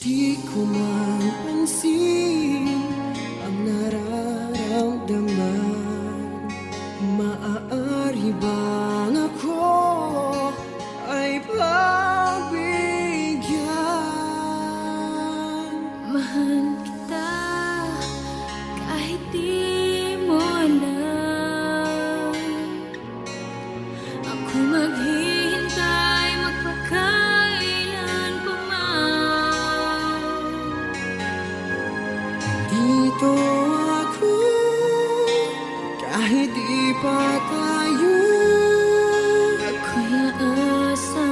Di ko mapansin ang nararamdaman. Maaari bang ako ay pagbigyan? Mahal kita kahit di mo alam. Ako maghihintay magpakailan pa man. Dito ako kahit di pa tayo. Ako'y aasa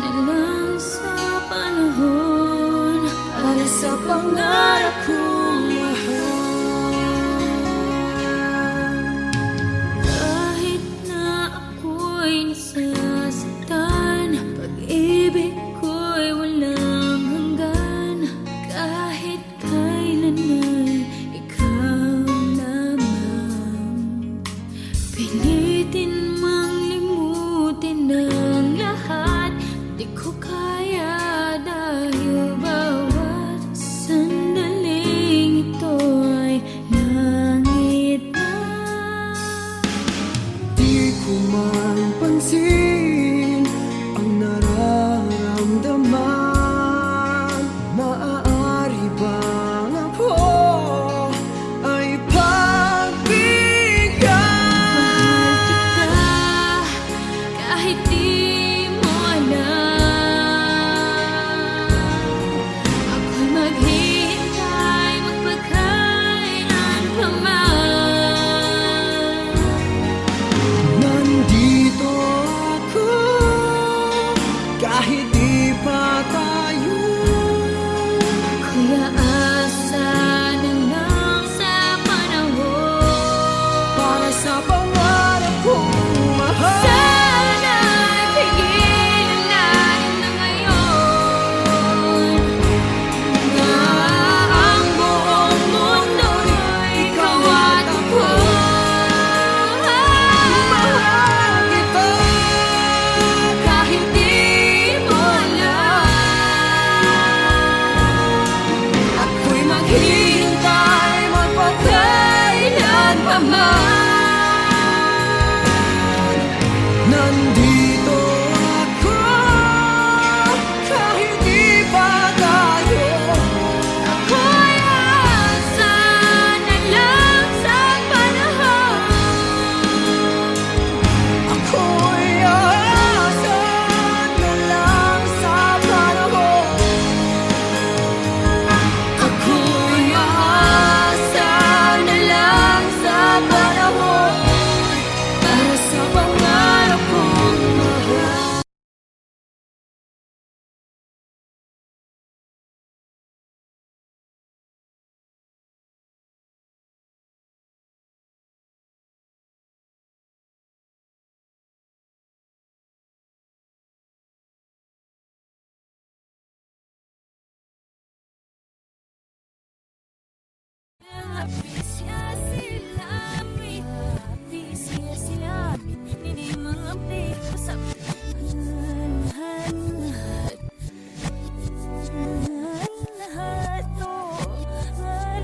na lang sa panahon para sa pangarap kong mahal. Kahit na ako'y nasasaktan, pag-ibig ko'y walang hanggan. Kahit kailan ay ikaw lamang. Pilitin mang limutin ang lahat, di ko kaya dahil bawat sandaling ito ay langit na. Di ko man pansin ang nararamdaman. Maaari bang ako ay pagbigyan? Mahal kita kahit di mo alam. Ako'y maghihintay magpagkailan pa man. Nandito ako kahit di pa tayo. Ako'y aasa na lang sa panahon Para sa pangarap kong mahal. sana'y pigilan natin na ngayon na ang buong mundo'y ikaw at ako. Mahal kita Kahit di mo alam, ako'y maghihintay magpakailan pa man. Nandito ako kahit di pa tayo. ako'y aasa na lang sa panahon. Ako'y aasa na lang sa panahon. Ako'y aasa na lang sa panahon para sa pangarap kong mahal. Pisya sila, pisya sila, hindi mga piko sa lahat, lahat, oh, lahat.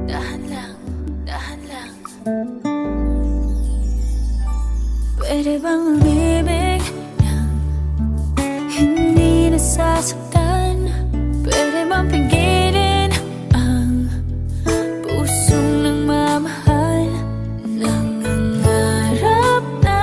Dahan lang, dahan lang. Pwede bang umibig nang hindi nasasaktan? Pwede bang pigilin ang pusong nagmamahal? Nangangarap na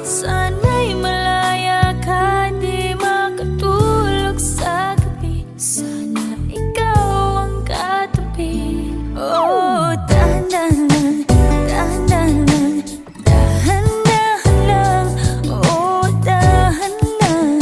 sana'y malaya ka, di makatulog sa gabi. Sana ikaw ang katabi. Oh, dahan-dahan lang, dahan-dahan lang, dahan-dahan lang, oh, dahan lang.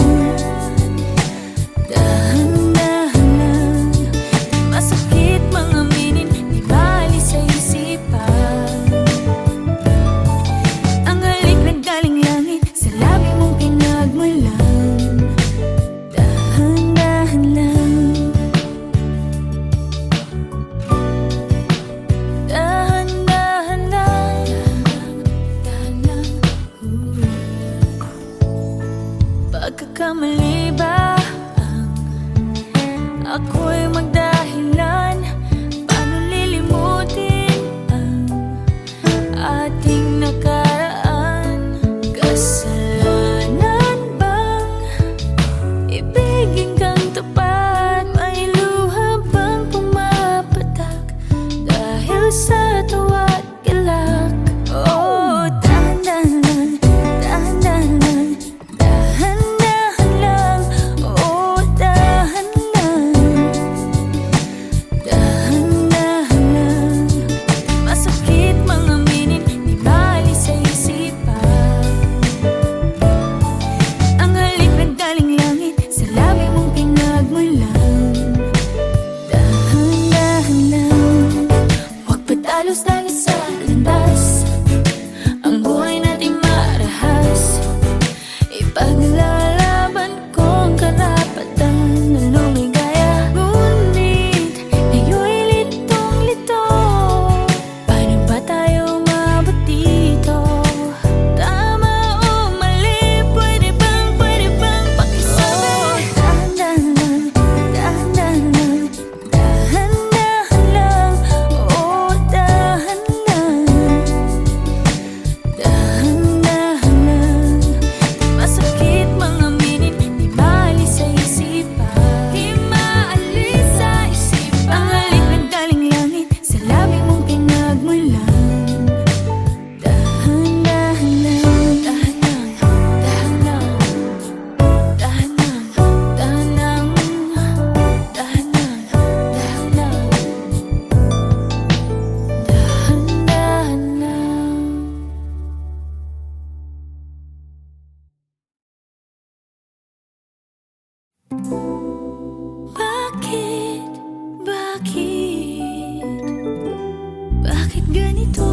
Bakit ganito?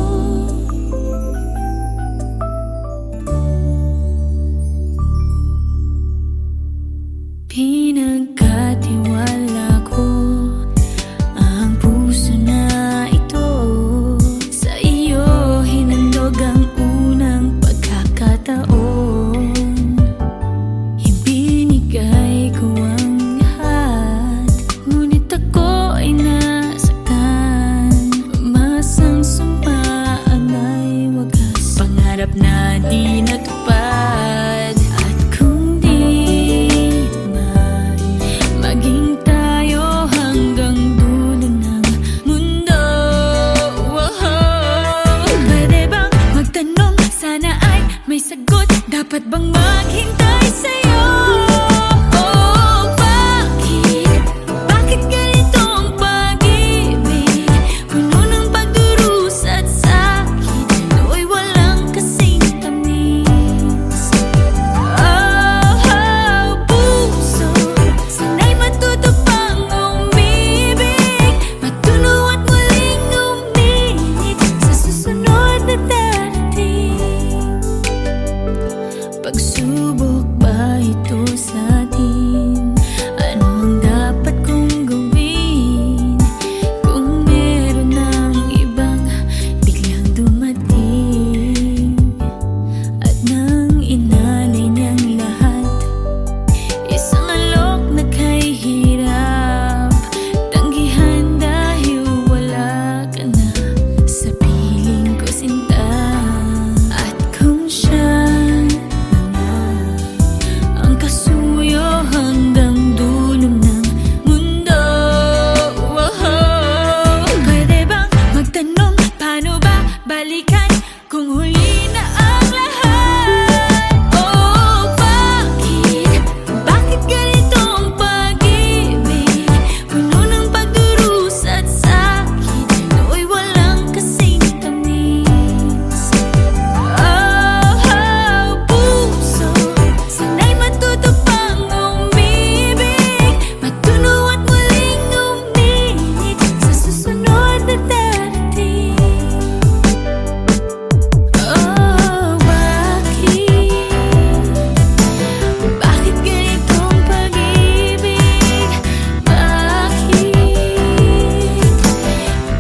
Pinagkatiwala ko ang puso na ito. Sa iyo hinandog ang unang pagkakataon. Ibinigay ko ang lahat, ngunit ako ay nasaktan. Masang sumpaan ay wagas, pangarap na di natupad. At kung di man maging tayo hanggang dulo ng mundo, pwede bang magtanong? Sana ay may sagot. Dapat bang maghintay sa'yo? Bakit ganito ang pag-ibig? Puno ng pagdurusa at sakit, nooy walang kasing tamis. Puso, sana'y matuto pang umibig, matuno at muling uminit sa susunod na darating. Pagsubok ba ito sa atin? Ano ang dapat kong gawin kung meron ng ibang biglang dumating? At nang inalay niyang lahat, isang alok na kay hirap tanggihan dahil wala ka na sa piling ko, sinta. At kung siya ang kasuyo hanggang dulo ng mundo, pwede bang magtanong? Paano ba balikan kung huli na ang lahat? Bakit ganito ang pag-ibig? Puno ng pagdurusa at sakit, nooy walang kasing tamis. Puso, sana'y matuto pang umibig, matuno at muling uminit sa susunod na darating. Bakit ganito ang pag-ibig? Bakit ganito ang pag-ibig?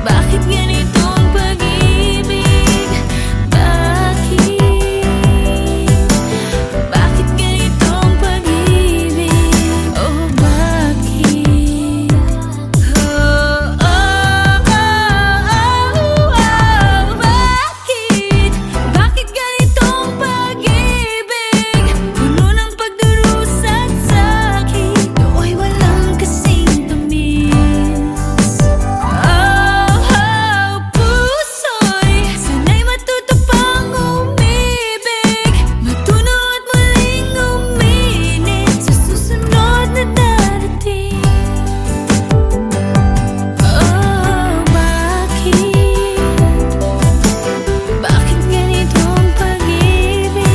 Bakit ganito ang pag-ibig? Bakit ganito ang pag-ibig? Puno ng pagdurusa at sakit, nooy walang kasing tamis. Puso'y sana'y matuto pang umibig, matuno at muling uminit sa susunod na darating. Bakit ganito ang pag-ibig? Bakit ganito ang pag-ibig?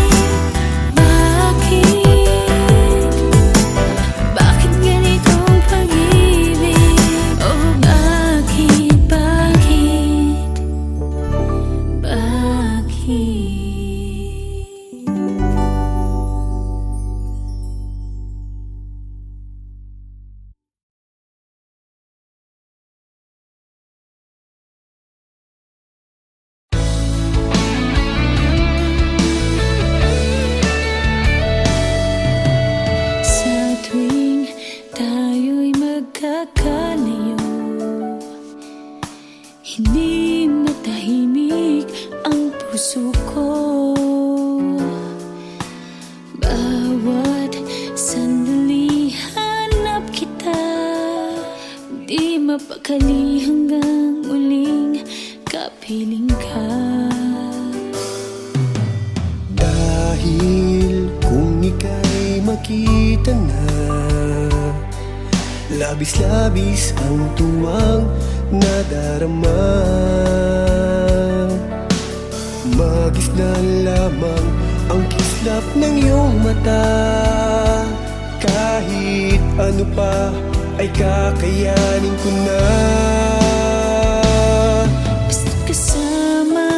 Sa tuwing tayo'y magkakalayo, hindi matahimik ang puso ko. Bawat sandali hanap kita, di mapakali hanggang muling kapiling ka. Dahil kung ika'y makita na, labis-labis ang tuwang nadarama. Magisnan lamang ang kislap ng iyong mata. Kahit ano pa ay kakayanin ko na. Basta't kasama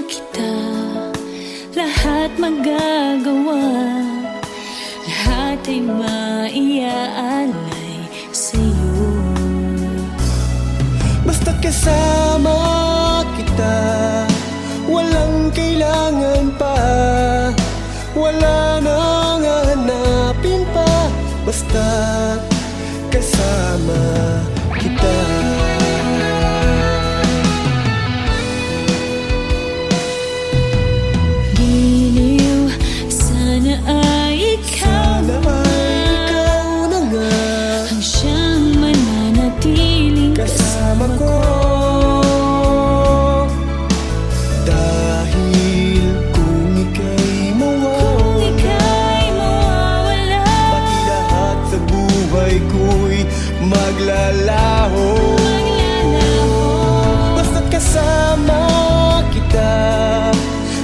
kita, lahat magagawa, lahat ay maiaalay sa'yo. Basta't kasama kita, walang kailangan pa, wala nang hanapin pa. Basta't kasama kita. Giliw, sana ay ikaw Sana ay ikaw na nga ang siyang mananatiling kasama ko. Dahil kung ika'y Kung ika'y mawawala, pati lahat sa buhay ko'y maglalaho. Basta't kasama kita,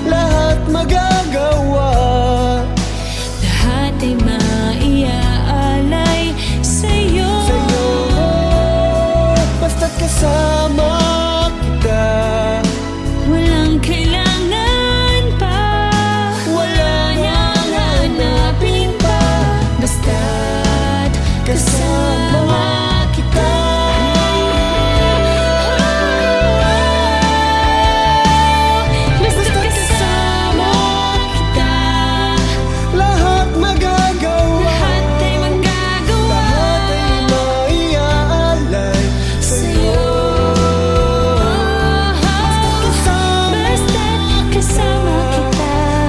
lahat magagawa. lahat ay maiaalay sa'yo. Sa'yo, basta't kasama kita, Walang kailangan pa, wala nang hanapin pa. basta't Kasama kita. Basta't kasama kita, Lahat magagawa, lahat ay magagawa lahat ay maiaalay sa'yo. Basta't kasama kita,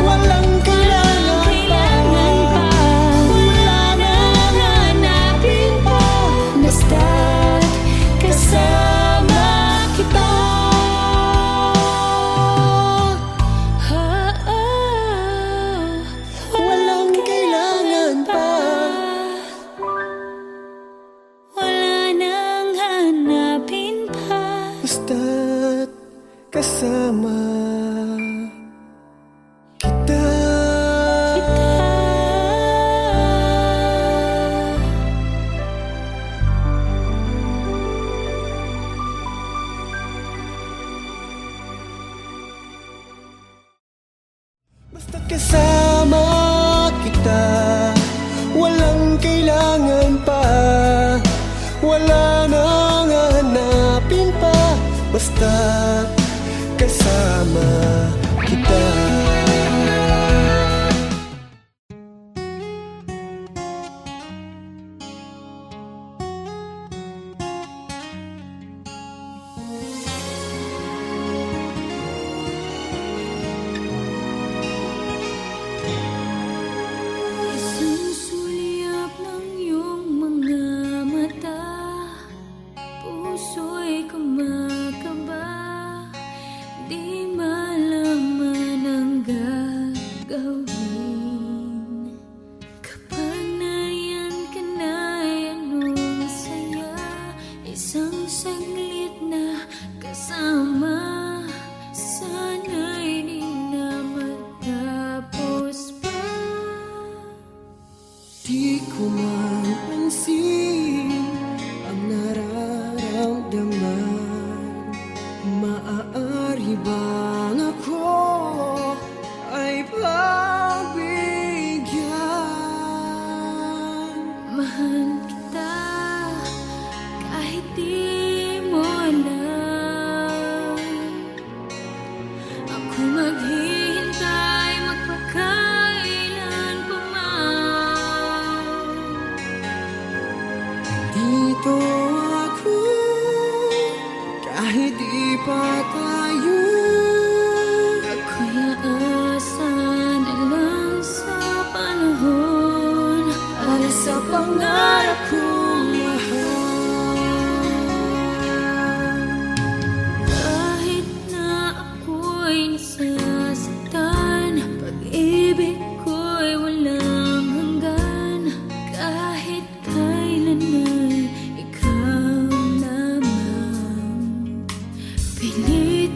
Walang walang kailangan pa, wala nang hanapin pa, basta't kasama kita. Walang kailangan pa, wala nang hanapin pa. basta't kasama kita. Basta't kasama kita, walang kailangan pa, wala nang hanapin pa. Basta't kasama kita. Isang sulyap ng iyong mga mata, puso'y kumakaba, di malaman ang gagawin. Kapag nariyan ka na, anong saya, isang saglit na kasama, sana'y di na matapos pa. Di ko mapansin ang nararamdaman. Maaari bang ako ay pagbigyan? Mahal kita kahit di mo alam. Ako maghihintay magpakailan pa man. Dito ako kahit di pa tayo. Ako'y aasa na lang sa panahon para sa pangarap kong mahal. Kahit na ako'y nasasaktan, pag-ibig ko'y walang hanggan. Kahit kailan ay ikaw lamang, pilit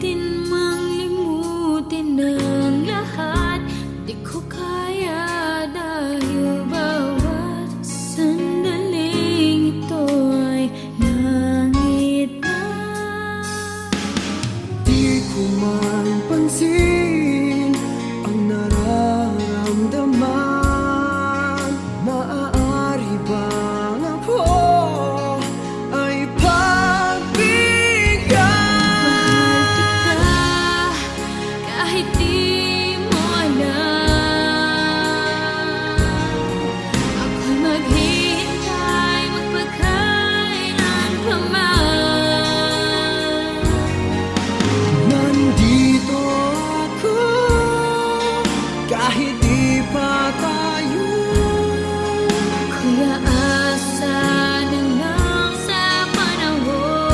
ayusin ang nararamdaman? Maaari bang ako ay pagbigyan? Mahal kita kahit di mo alam. Ako'y maghihintay magpagkailan pa man. Nandito ako kahit di pa tayo. Kuya, asa na lang sa panahon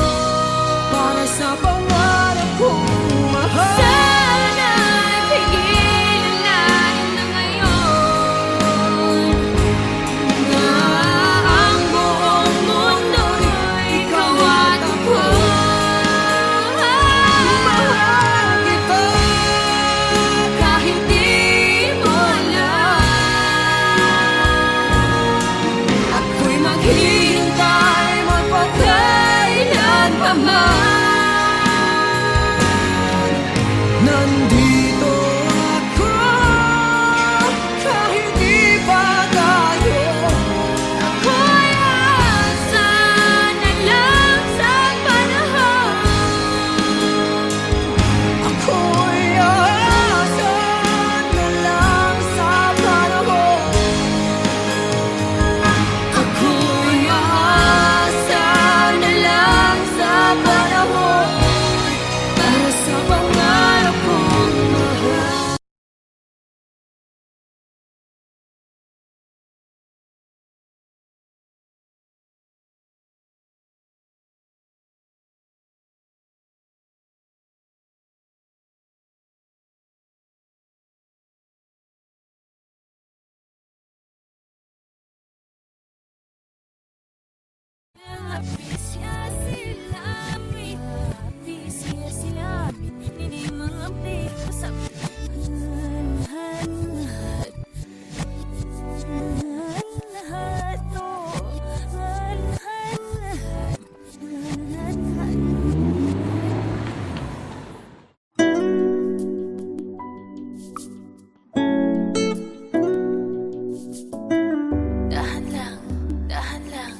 Para sa pangarap kong mahal. sana'y pigilan natin na ngayon na ang buong mundo'y ikaw at ako. Mahal kita Kahit di mo alam, ako'y maghihintay magpagkailan pa man. Nandito ako kahit di pa tayo. Ako'y asa na lang sa panahon. Ako'y aasa na lang sa panahon. Ako'y asa na lang sa panahon para sa pangarap kong mahal. Bisya sila, bisya sila, hindi mga pito sa lahat, lahat, oh, lahat. Dahan lang, dahan lang.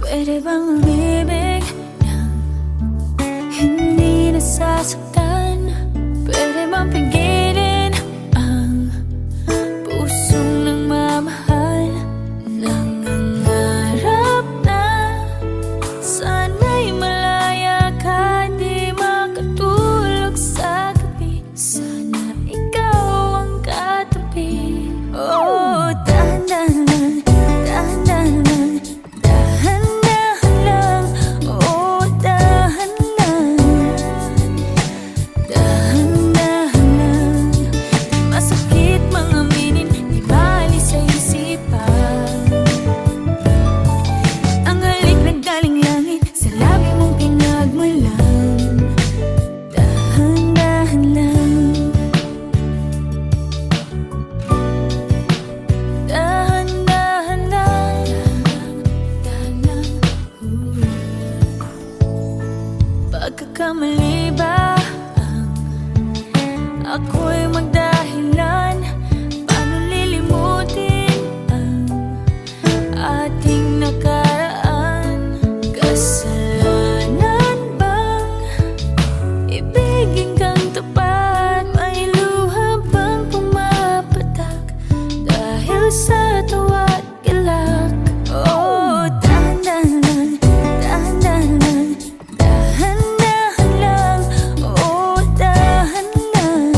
Pwede bang umibig nang hindi nasasaktan? Pwede bang pigilin ang pusong nagmamahal? Nangangarap na sana'y malaya ka, di makatulog sa gabi. Sana ikaw ang katabi. Oh, dahan-dahan lang, dahan-dahan lang, dahan-dahan lang, oh, dahan lang, dahan-dahan lang. Masakit mga minin, di bali sa isipan. Ang halik na galing langit, sa labi mong pinagmulan. Dahan-dahan lang, dahan-dahan lang, dahan lang. Pagkakamali ba ang ako'y magdahilan? Paano lilimutin ang ating nakaraan? Kasalanan bang ibigin kang tapat? May luha bang pumapatak dahil sa tawa't galak? Oh, dahan-dahan lang, dahan-dahan lang, dahan-dahan lang, oh, dahan lang,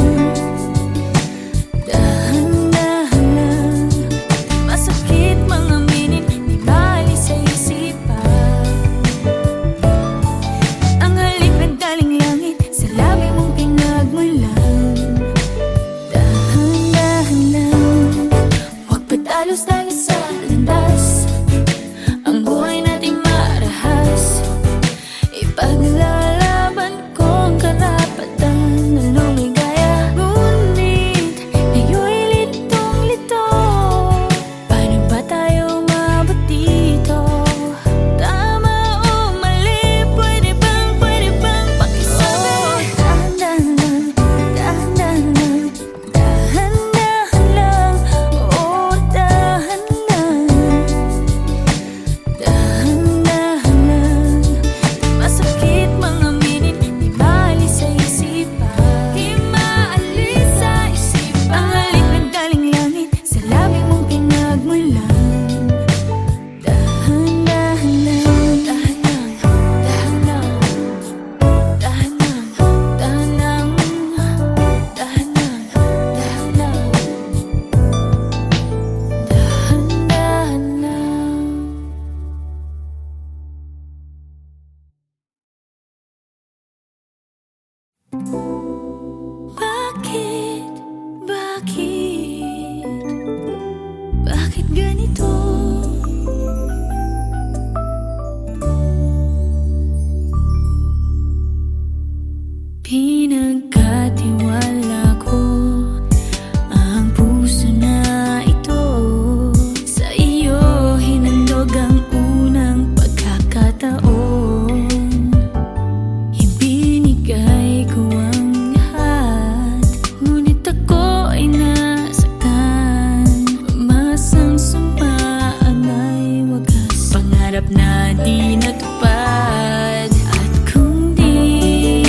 di natupad. At kung di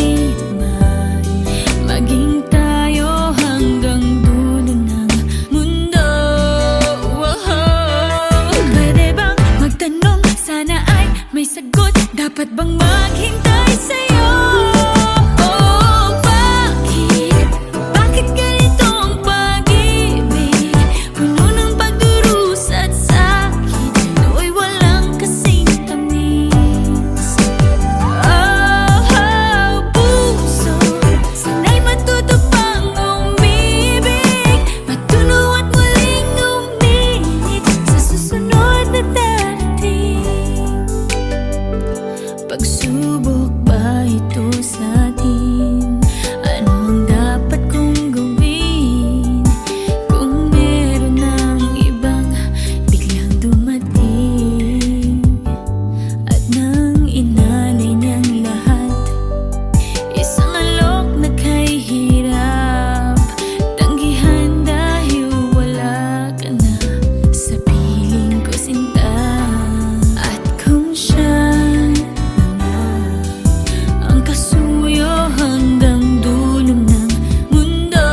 man maging tayo hanggang dulo ng mundo, pwede bang magtanong, sana ay may sagot? Dapat bang maghintay sa'yo? Bakit ganito ang pag-ibig? Puno ng pagdurusa at sakit, ako'y walang kasing tamis. Puso, sana'y matuto pang umibig, matunaw at muling uminit sa susunod na darating. Pagsubok ba ito sa atin? Ano ang dapat kong gawin kung meron ng ibang biglang dumating? At nang inalay niyang lahat, isang alok na kay hirap tanggihan dahil wala ka na sa piling ko, sinta. At kung siya ang kasuyo hanggang dulo ng mundo,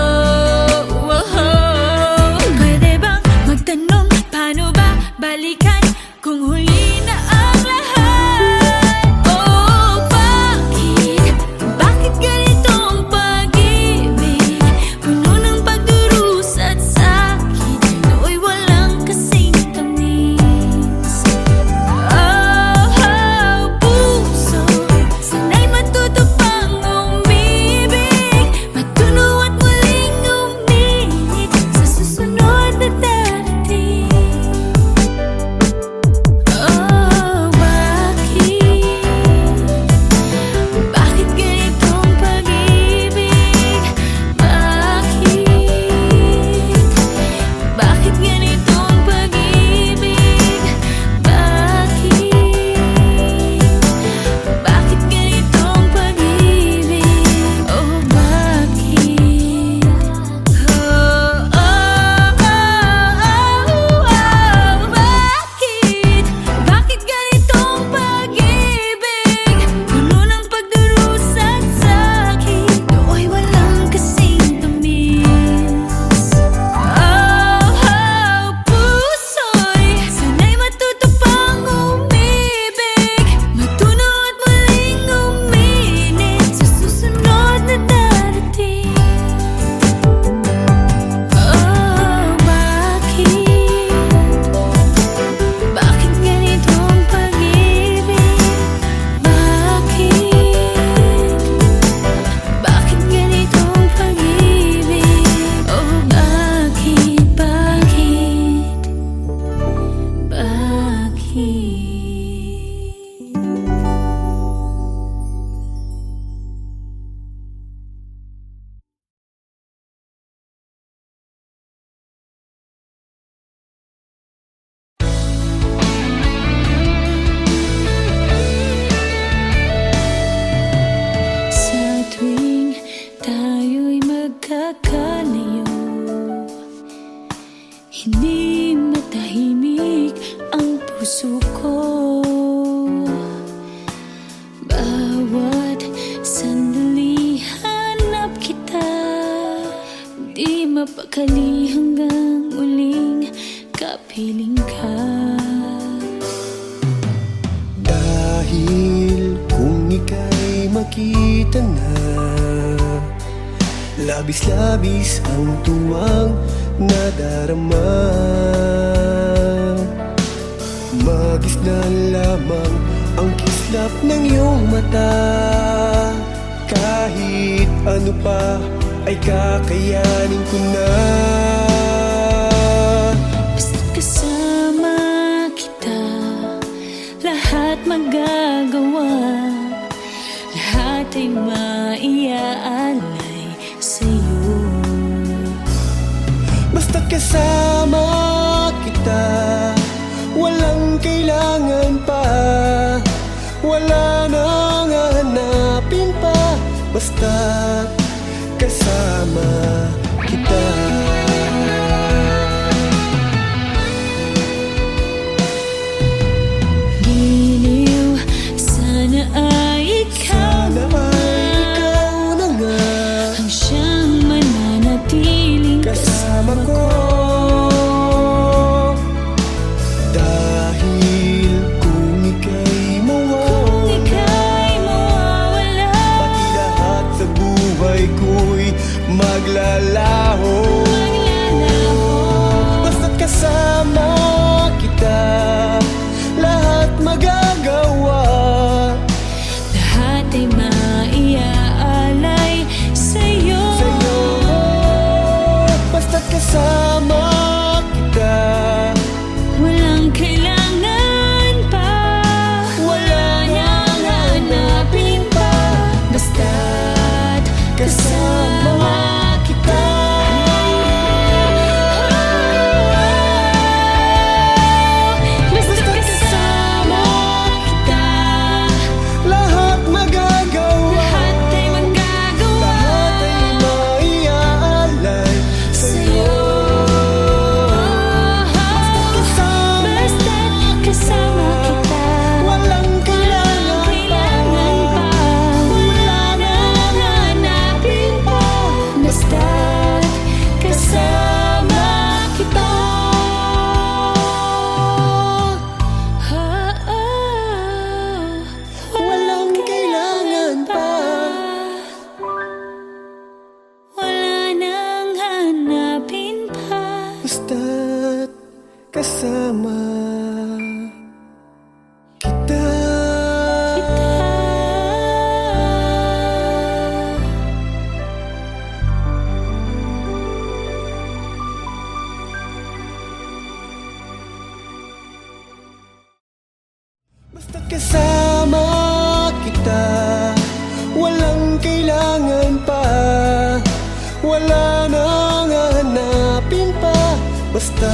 pwede bang magtanong, paano ba balikan kung huli na ang lahat? Bakit ganito ang pag-ibig? Puno ng pagdurusa at sakit, ako'y walang kasing tamis. Puso, sana'y matuto pang umibig, matunaw at muling uminit sa susunod na darating. Bakit ganitong pag-ibig? Bakit ganitong pag-ibig? Bakit ganitong pag-ibig? Bakit ganitong pag-ibig? Puno ng pagdurusa at sakit, ako'y walang kasing tamis. Puso'y sana'y matuto pang umibig, matunaw at muling uminit sa susunod na darating. Bakit ganitong pag-ibig? Bakit ganitong pag-ibig? Sa tuwing tayo'y magkakalayo, hindi matahimik ang puso ko. Bawat sandali hanap kita, di mapakali hanggang muling kapiling ka. Dahil kung ika'y makita na, labis-labis ang tuwang nadarama. Magisnan lamang ang kislap ng iyong mata, kahit ano pa ay kakayanin ko na. Basta't kasama kita, lahat magagawa, lahat ay maiaalay sa'yo. Basta't kasama kita, walang kailangan pa, wala nang hanapin pa. Basta't kasama kita. Giliw kasama kita. Basta kasama kita, walang kailangan pa, wala nang hanapin pa. Basta